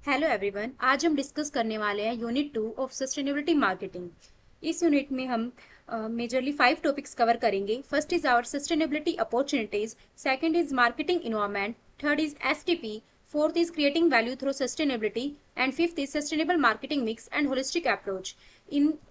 Hello everyone, आज हम discuss करने वाले हैं यूनिट 2 ऑफ सस्टेनेबिलिटी मार्केटिंग। इस यूनिट में हम मेजरली 5 टॉपिक्स कवर करेंगे। First is our sustainability opportunities, second is marketing environment, third is STP, fourth is creating value through sustainability and fifth is sustainable marketing mix and holistic approach.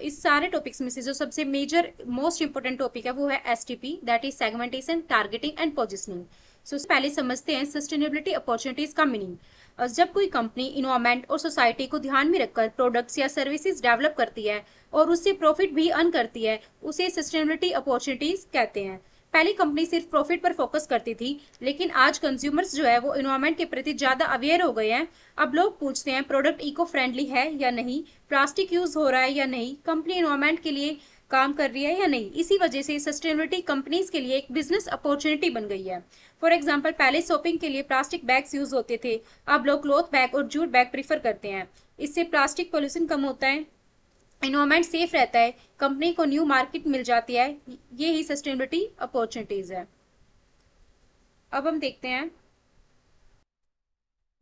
इस सारे topics में से जो सबसे major most important topic है वो है STP, that is segmentation, targeting and positioning. So पहले समझते हैं सस्टेनेबिलिटी अपॉर्चुनिटीज का मीनिंग। जब कोई कंपनी इन्वायरमेंट और सोसाइटी को ध्यान में रखकर प्रोडक्ट्स या सर्विसेज डेवलप करती है और उससे प्रॉफिट भी अर्न करती है, उसे सस्टेनेबिलिटी अपॉर्चुनिटीज कहते हैं। पहली कंपनी सिर्फ प्रॉफिट पर फोकस करती थी, लेकिन आज कंज्यूमर्स जो है वो इन्वायरमेंट के प्रति ज्यादा अवेयर हो गए हैं। अब लोग पूछते हैं प्रोडक्ट इको फ्रेंडली है या नहीं, प्लास्टिक यूज हो रहा है या नहीं, कंपनी इन्वायरमेंट के लिए काम कर रही है या नहीं। इसी वजह से सस्टेनेबिलिटी कंपनीज के लिए एक बिजनेस अपॉर्चुनिटी बन गई है। फॉर एग्जाम्पल, पहले शॉपिंग के लिए प्लास्टिक बैग्स यूज होते थे, अब लोग क्लॉथ बैग और जूट बैग प्रीफर करते हैं। इससे प्लास्टिक पोल्यूशन कम होता है, इन्वायरमेंट सेफ रहता है, कंपनी को न्यू मार्केट मिल जाती है। ये ही सस्टेनेबिलिटी अपॉर्चुनिटीज है। अब हम देखते हैं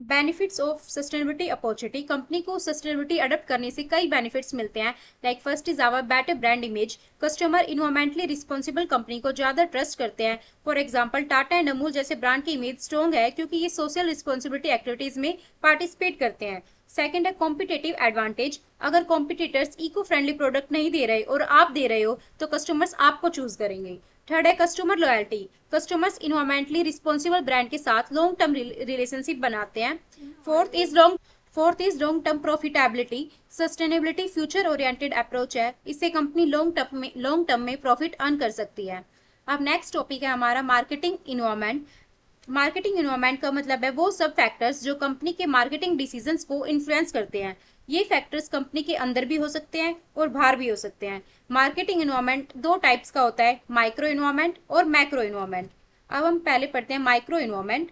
benefits of sustainability opportunity. Company को सस्टेनेबिलिटी अडॉप्ट करने से कई बेनिफिट्स मिलते हैं। Like first is our better brand image. Customer environmentally responsible company को ज्यादा ट्रस्ट करते हैं। For example, Tata and Amul जैसे ब्रांड की इमेज स्ट्रॉन्ग है क्योंकि ये सोशल रिस्पॉन्सिबिलिटी एक्टिविटीज में पार्टिसिपेट करते हैं। सेकंड है कॉम्पिटेटिव एडवांटेज। अगर कॉम्पिटिटर्स इको फ्रेंडली प्रोडक्ट नहीं दे रहे और आप दे रहे हो तो कस्टमर्स आपको चूज करेंगे। थर्ड है customer loyalty. Customers environmentally responsible brand के साथ लॉन्ग टर्म रिलेशनशिप बनाते हैं। Fourth is long term profitability. Sustainability future oriented approach है, इससे कंपनी लॉन्ग टर्म में प्रॉफिट अर्न कर सकती है। अब नेक्स्ट टॉपिक है हमारा मार्केटिंग इन्वायरमेंट। मार्केटिंग इन्वायरमेंट का मतलब है वो सब फैक्टर्स जो कंपनी के मार्केटिंग डिसीजंस को इन्फ्लुएंस करते हैं। ये फैक्टर्स कंपनी के अंदर भी हो सकते हैं और बाहर भी हो सकते हैं। मार्केटिंग इन्वायरमेंट दो टाइप्स का होता है, माइक्रो इन्वायरमेंट और मैक्रो इन्वायरमेंट। अब हम पहले पढ़ते हैं micro environment.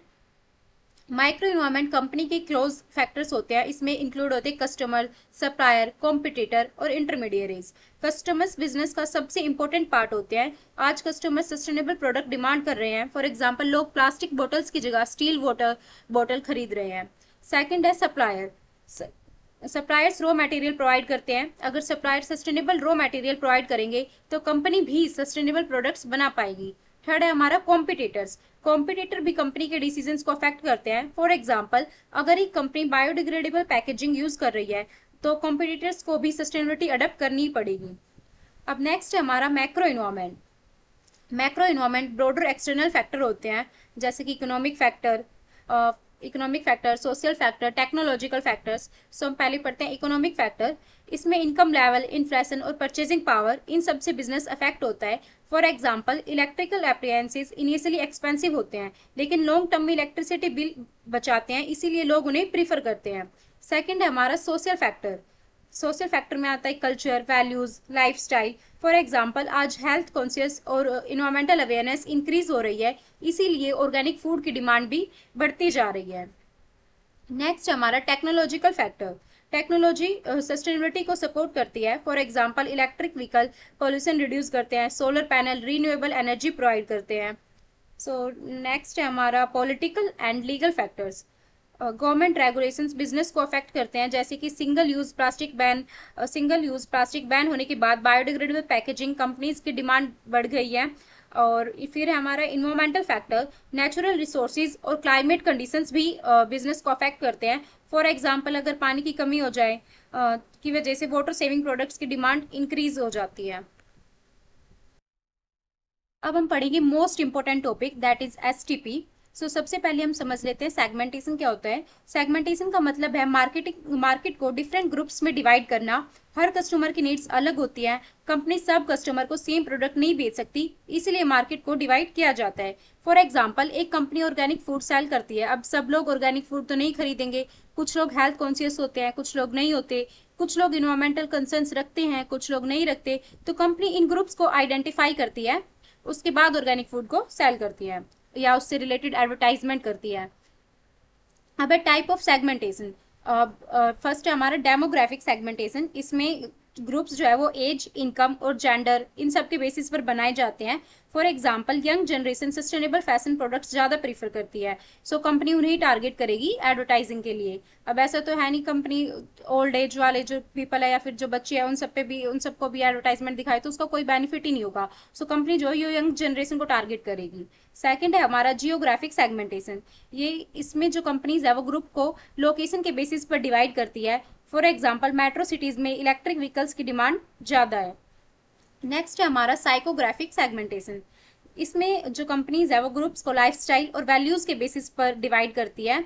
Micro environment company के क्लोज फैक्टर्स होते हैं, इसमें इंक्लूड होते हैं कस्टमर, सप्लायर, कॉम्पिटिटर और इंटरमीडियरीज। कस्टमर्स बिजनेस का सबसे इंपॉर्टेंट पार्ट होते हैं। आज कस्टमर सस्टेनेबल प्रोडक्ट डिमांड कर रहे हैं। फॉर एग्जांपल, लोग प्लास्टिक बोटल्स की जगह स्टील वाटर बोतल खरीद रहे हैं। सेकंड है supplier. Suppliers raw material provide करते हैं। अगर supplier sustainable raw material provide करेंगे तो कंपनी भी सस्टेनेबल प्रोडक्ट्स बना पाएगी। थर्ड है हमारा कॉम्पिटिटर्स। कॉम्पिटिटर भी कंपनी के डिसीजंस को अफेक्ट करते हैं। फॉर एग्जांपल, अगर एक कंपनी बायोडिग्रेडेबल पैकेजिंग यूज कर रही है तो कॉम्पिटिटर्स को भी सस्टेनेबिलिटी अडॉप्ट करनी पड़ेगी। अब नेक्स्ट है हमारा macro environment. Macro environment broader external factor होते हैं, जैसे कि economic factor, social factor, technological factors. So हम पहले पढ़ते हैं इकोनॉमिक फैक्टर। इसमें इनकम लेवल, इन्फ्लेशन और परचेजिंग पावर, इन सबसे बिजनेस अफेक्ट होता है। For example, electrical appliances initially expensive होते हैं लेकिन लॉन्ग टर्म में इलेक्ट्रिसिटी बिल बचाते हैं, इसीलिए लोग उन्हें प्रीफर करते हैं। सेकेंड है हमारा सोशल फैक्टर। सोशल फैक्टर में आता है culture, values, lifestyle. For example, आज हेल्थ कॉन्शियस और इन्वायरमेंटल अवेयरनेस इंक्रीज हो रही है, इसीलिए ऑर्गेनिक फूड की डिमांड भी बढ़ती जा रही है। नेक्स्ट हमारा टेक्नोलॉजिकल फैक्टर। टेक्नोलॉजी सस्टेनेबिलिटी को सपोर्ट करती है। For example, electric vehicle pollution reduce करते हैं, solar panel renewable energy provide करते हैं। सो नेक्स्ट है हमारा political and legal factors. Government regulations business को अफेक्ट करते हैं, जैसे कि सिंगल यूज प्लास्टिक बैन होने के बाद बायोडिग्रेडेबल पैकेजिंग कंपनीज की डिमांड बढ़ गई है। और फिर है हमारा इन्वायरमेंटल फैक्टर। नेचुरल रिसोर्सेज और क्लाइमेट कंडीशंस भी बिजनेस को अफेक्ट करते हैं। फॉर एग्जांपल, अगर पानी की कमी हो जाए की वजह से वाटर सेविंग प्रोडक्ट्स की डिमांड इंक्रीज हो जाती है। अब हम पढ़ेंगे most important topic, that is STP. So सबसे पहले हम समझ लेते हैं सेगमेंटेशन क्या होता है। सेगमेंटेशन का मतलब है मार्केट को डिफरेंट ग्रुप्स में डिवाइड करना। हर कस्टमर की नीड्स अलग होती है, कंपनी सब कस्टमर को सेम प्रोडक्ट नहीं बेच सकती, इसीलिए मार्केट को डिवाइड किया जाता है। फॉर एग्जाम्पल, एक कंपनी ऑर्गेनिक फूड सेल करती है, अब सब लोग ऑर्गेनिक फूड तो नहीं खरीदेंगे। कुछ लोग हेल्थ कॉन्शियस होते हैं, कुछ लोग नहीं होते, कुछ लोग इन्वायरमेंटल कंसर्न्स रखते हैं, कुछ लोग नहीं रखते। तो कंपनी इन ग्रुप्स को आइडेंटिफाई करती है, उसके बाद ऑर्गेनिक फूड को सेल करती है या उससे रिलेटेड एडवर्टाइजमेंट करती है। अब है टाइप ऑफ सेगमेंटेशन। फर्स्ट है हमारा डेमोग्राफिक सेगमेंटेशन। इसमें ग्रुप्स जो है वो एज, इनकम और जेंडर इन सब के बेसिस पर बनाए जाते हैं। For example young generation sustainable fashion products ज़्यादा प्रीफर करती है, सो कंपनी उन्हें टारगेट करेगी एडवर्टाइजिंग के लिए। अब ऐसा तो है नहीं कंपनी ओल्ड एज वाले जो पीपल है या फिर जो बच्चे हैं उन सब पे भी, उन सबको भी एडवर्टाइजमेंट दिखाए तो उसका कोई बेनिफिट ही नहीं होगा। सो कंपनी जो है ये यंग जनरेशन को टारगेट करेगी। सेकंड है हमारा जियोग्राफिक सेगमेंटेशन। ये इसमें जो कंपनीज है वो ग्रुप को लोकेशन के बेसिस पर डिवाइड करती है। फॉर एग्जाम्पल मेट्रो सिटीज में इलेक्ट्रिक व्हीकल्स की डिमांड ज़्यादा है। नेक्स्ट है हमारा साइकोग्राफिक सेगमेंटेशन। इसमें जो कंपनीज है वो ग्रुप्स को लाइफस्टाइल और वैल्यूज के बेसिस पर डिवाइड करती है।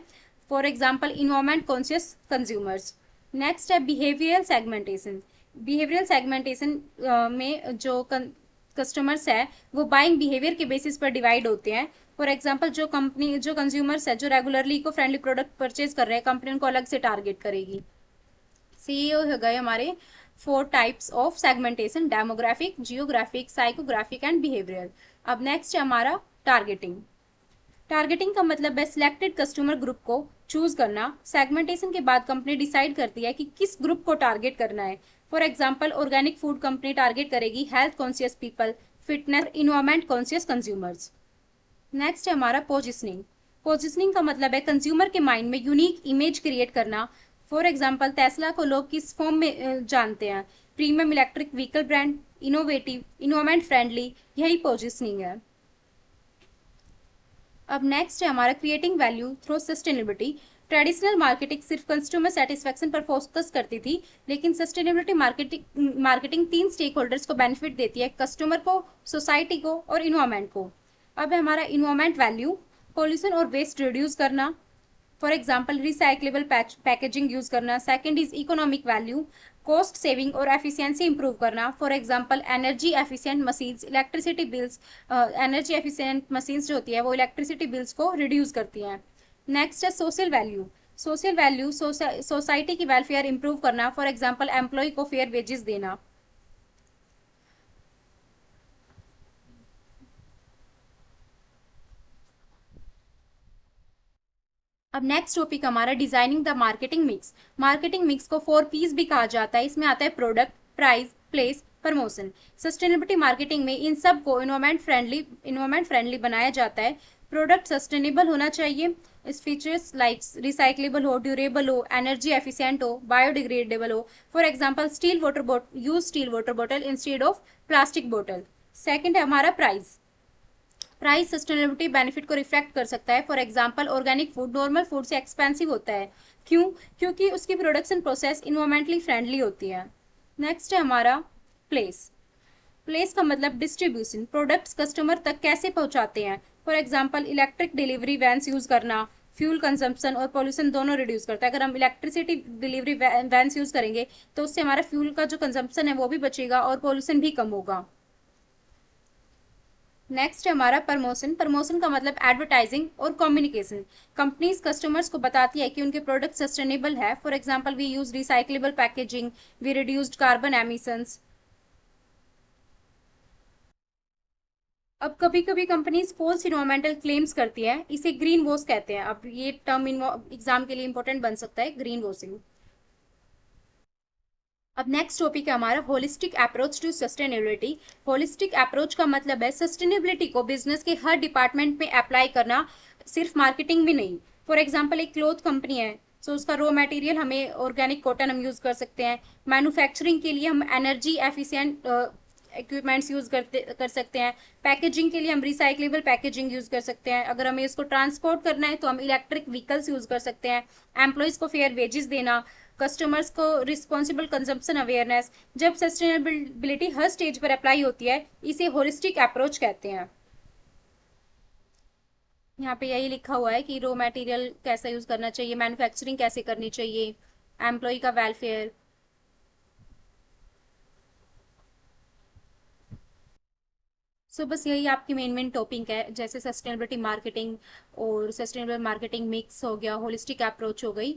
For example environment conscious consumers. Next है बिहेवियरल सेगमेंटेशन। बिहेवियरल सेगमेंटेशन में जो कस्टमर्स है वो बाइंग बिहेवियर के बेसिस पर डिवाइड होते हैं। फॉर एग्जांपल जो कंज्यूमर्स है जो regularly eco friendly product purchase कर रहे हैं, कंपनी उनको अलग से टारगेट करेगी। सी हो गए हमारे 4 types of segmentation: demographic, geographic, psychographic and behavioural. अब नेक्स्ट है हमारा टारगेटिंग। टारगेटिंग का मतलब है सिलेक्टेड कस्टमर ग्रुप को चूज करना। सेगमेंटेशन के बाद कंपनी डिसाइड करती है कि किस ग्रुप को टारगेट करना है। For example organic food company target करेगी health conscious people, fitness, environment conscious consumers. Next है हमारा पोजिशनिंग। पोजिशनिंग का मतलब है कंज्यूमर के माइंड में यूनिक इमेज क्रिएट करना। फॉर एग्जाम्पल टेस्ला को लोग किस फॉर्म में जानते हैं? Premium electric vehicle brand, innovative, environment friendly, यही पोजिशनिंग है। अब नेक्स्ट है हमारा creating value through sustainability. Traditional marketing सिर्फ कंज्यूमर सेटिस्फेक्शन पर फोकस करती थी, लेकिन सस्टेनेबिलिटी मार्केटिंग 3 स्टेक होल्डर्स को बेनिफिट देती है: कस्टमर को, सोसाइटी को और इन्वायरमेंट को। अब है हमारा इन्वायरमेंट वैल्यू। पोल्यूशन और वेस्ट रिड्यूस करना, for example recyclable packaging use करना। Second is economic value, cost saving और एफिशिएंसी इंप्रूव करना। For example energy efficient machines, electricity bills, energy efficient machines जो होती है वो इलेक्ट्रिसिटी बिल्स को रिड्यूस करती हैं। नेक्स्ट है social value. Social value society की वेलफेयर इंप्रूव करना। फॉर एग्जाम्पल एम्प्लॉय को फेयर वेजेस देना। अब नेक्स्ट टॉपिक हमारा designing the marketing mix. Marketing mix को 4 पीस भी कहा जाता है। इसमें आता है product, price, place, promotion. Sustainability marketing में इन सब को इन्वायरमेंट फ्रेंडली बनाया जाता है। प्रोडक्ट सस्टेनेबल होना चाहिए, इस फीचर्स लाइक रिसाइक्लेबल हो, ड्यूरेबल हो, एनर्जी एफिशिएंट हो, बायोडिग्रेडेबल हो। For example use still water bottle instead of plastic bottle. Second है हमारा प्राइस। प्राइस सस्टेनेबिलिटी बेनिफिट को रिफ्लेक्ट कर सकता है। For example organic food normal food से एक्सपेंसिव होता है। क्यों? क्योंकि उसकी प्रोडक्शन प्रोसेस इन्वायरमेंटली फ्रेंडली होती है। नेक्स्ट है हमारा प्लेस। प्लेस का मतलब डिस्ट्रीब्यूशन, प्रोडक्ट्स कस्टमर तक कैसे पहुंचाते हैं। For example electric delivery vans use करना फ्यूल कंजम्पशन और पॉल्यूशन दोनों रिड्यूस करता है। अगर हम इलेक्ट्रिसिटी डिलीवरी वैन्स यूज करेंगे तो उससे हमारा फ्यूल का जो कंजम्पशन है वो भी बचेगा और पॉल्यूशन भी कम होगा। नेक्स्ट है हमारा प्रमोशन। प्रमोशन का मतलब एडवर्टाइजिंग और कम्युनिकेशन। कंपनीज कस्टमर्स को बताती है कि उनके प्रोडक्ट सस्टेनेबल है। For example we use recyclable packaging, we reduced carbon emissions. अब कभी कभी कंपनीज फॉल्स इन्वायरमेंटल क्लेम्स करती है, इसे ग्रीन वॉश कहते हैं। अब ये टर्म एग्जाम के लिए इंपॉर्टेंट बन सकता है, ग्रीन वॉशिंग। अब नेक्स्ट टॉपिक है हमारा holistic approach to sustainability. Holistic approach का मतलब है सस्टेनेबिलिटी को बिजनेस के हर डिपार्टमेंट में अप्लाई करना, सिर्फ मार्केटिंग में नहीं। फॉर एग्जांपल एक क्लॉथ कंपनी है, सो उसका रॉ मटेरियल हमें ऑर्गेनिक कॉटन हम यूज कर सकते हैं। मैन्युफैक्चरिंग के लिए हम एनर्जी एफिशिएंट इक्विपमेंट्स यूज कर सकते हैं। पैकेजिंग के लिए हम रिसाइक्लेबल पैकेजिंग यूज कर सकते हैं। अगर हमें इसको ट्रांसपोर्ट करना है तो हम इलेक्ट्रिक व्हीकल्स यूज कर सकते हैं। एम्प्लॉयज को फेयर वेजेस देना, कस्टमर्स को रिस्पॉन्सिबल कंजम्पशन अवेयरनेस। जब सस्टेनेबिलिटी हर स्टेज पर अप्लाई होती है इसे होलिस्टिक अप्रोच कहते हैं। यहाँ पे यही लिखा हुआ है कि रॉ मटेरियल कैसा यूज करना चाहिए, मैन्युफैक्चरिंग कैसे करनी चाहिए, एम्प्लॉय का वेलफेयर। सो बस यही आपकी मेन टॉपिक है, जैसे सस्टेनेबिलिटी मार्केटिंग और सस्टेनेबल मार्केटिंग मिक्स हो गया, होलिस्टिक अप्रोच हो गई।